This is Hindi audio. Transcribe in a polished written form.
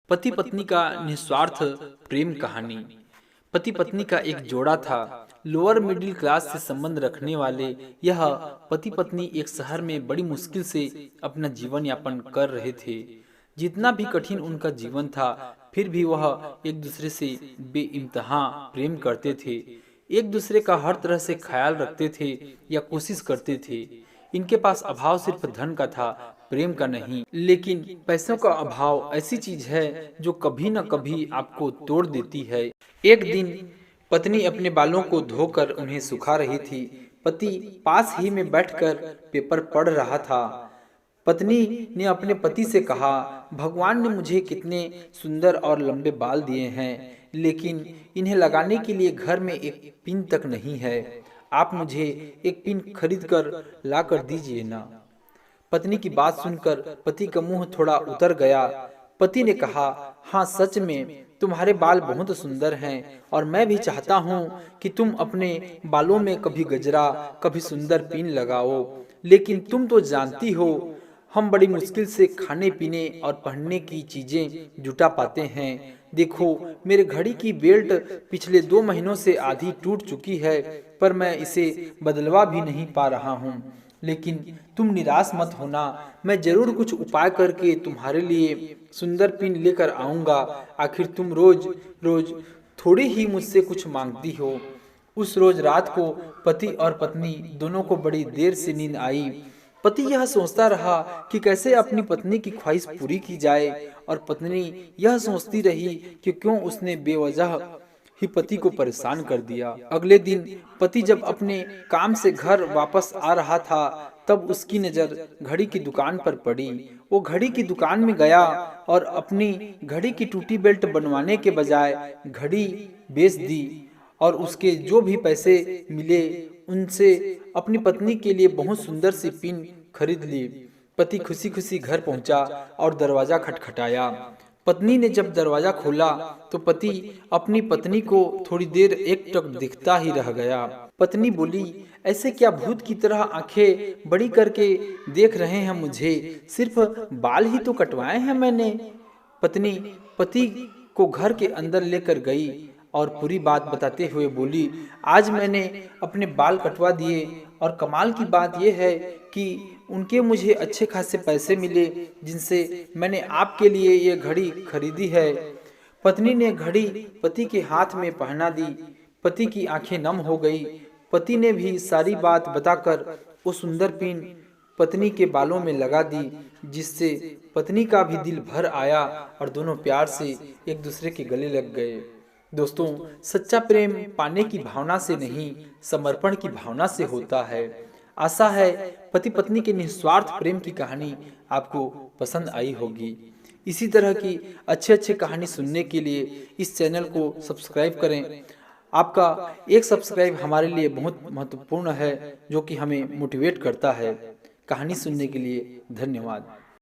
पति पत्नी का निस्वार्थ प्रेम कहानी। पति पत्नी का एक जोड़ा था। लोअर मिडिल क्लास से संबंध रखने वाले यह पति पत्नी एक शहर में बड़ी मुश्किल से अपना जीवन यापन कर रहे थे। जितना भी कठिन उनका जीवन था, फिर भी वह एक दूसरे से बेइंतहा प्रेम करते थे। एक दूसरे का हर तरह से ख्याल रखते थे या कोशिश करते थे। इनके पास अभाव सिर्फ धन का था, प्रेम का नहीं। लेकिन पैसों का अभाव ऐसी चीज है जो कभी न कभी आपको तोड़ देती है। एक दिन पत्नी अपने बालों को धोकर उन्हें सुखा रही थी। पति पास ही में बैठकर पेपर पढ़ रहा था। पत्नी ने अपने पति से कहा, भगवान ने मुझे कितने सुंदर और लंबे बाल दिए हैं, लेकिन इन्हें लगाने के लिए घर में एक पिन तक नहीं है। आप मुझे एक पिन खरीद कर ला कर दीजिए ना। पत्नी की बात सुनकर पति का मुंह थोड़ा उतर गया। पति ने कहा, हाँ सच में तुम्हारे बाल बहुत सुंदर हैं और मैं भी चाहता हूँ कि तुम अपने बालों में कभी गजरा कभी सुंदर पिन लगाओ, लेकिन तुम तो जानती हो हम बड़ी मुश्किल से खाने पीने और पहनने की चीजें जुटा पाते हैं। देखो मेरे घड़ी की बेल्ट पिछले 2 महीनों से आधी टूट चुकी है, पर मैं इसे बदलवा भी नहीं पा रहा हूँ। लेकिन तुम निराश मत होना, मैं जरूर कुछ उपाय करके तुम्हारे लिए सुंदर पिन लेकर आऊंगा। आखिर तुम रोज रोज थोड़ी ही मुझसे कुछ मांगती हो। उस रोज रात को पति और पत्नी दोनों को बड़ी देर से नींद आई। पति यह सोचता रहा कि कैसे अपनी पत्नी की ख्वाहिश पूरी की जाए, और पत्नी यह सोचती रही कि क्यों उसने बेवजह ही पति को परेशान कर दिया। अगले दिन पति जब अपने काम से घर वापस आ रहा था, तब उसकी नजर घड़ी की दुकान पर पड़ी। वो घड़ी की दुकान में गया और अपनी घड़ी की टूटी बेल्ट बनवाने के बजाय घड़ी बेच दी, और उसके जो भी पैसे मिले उनसे अपनी पत्नी के लिए बहुत सुंदर सी पिन खरीद ली। पति खुशी खुशी घर पहुंचा और दरवाजा खटखटाया। पत्नी ने जब दरवाजा खोला तो पति अपनी पत्नी को थोड़ी देर एकटक दिखता ही रह गया। पत्नी बोली, ऐसे क्या भूत की तरह आंखें बड़ी करके देख रहे हैं मुझे? सिर्फ बाल ही तो कटवाए हैं मैंने। पत्नी पति को घर के अंदर लेकर गई और पूरी बात बताते हुए बोली, आज मैंने अपने बाल कटवा दिए और कमाल की बात यह है कि उनके मुझे अच्छे खासे पैसे मिले, जिनसे मैंने आपके लिए ये घड़ी खरीदी है। पत्नी ने घड़ी पति के हाथ में पहना दी। पति की आंखें नम हो गई। पति ने भी सारी बात बताकर वो सुंदर पिन पत्नी के बालों में लगा दी, जिससे पत्नी का भी दिल भर आया और दोनों प्यार से एक दूसरे के गले लग गए। दोस्तों, सच्चा प्रेम पाने की भावना से नहीं, समर्पण की भावना से होता है। आशा है पति पत्नी के निस्वार्थ प्रेम की कहानी आपको पसंद आई होगी। इसी तरह की अच्छे कहानी सुनने के लिए इस चैनल को सब्सक्राइब करें। आपका एक सब्सक्राइब हमारे लिए बहुत महत्वपूर्ण है, जो कि हमें मोटिवेट करता है। कहानी सुनने के लिए धन्यवाद।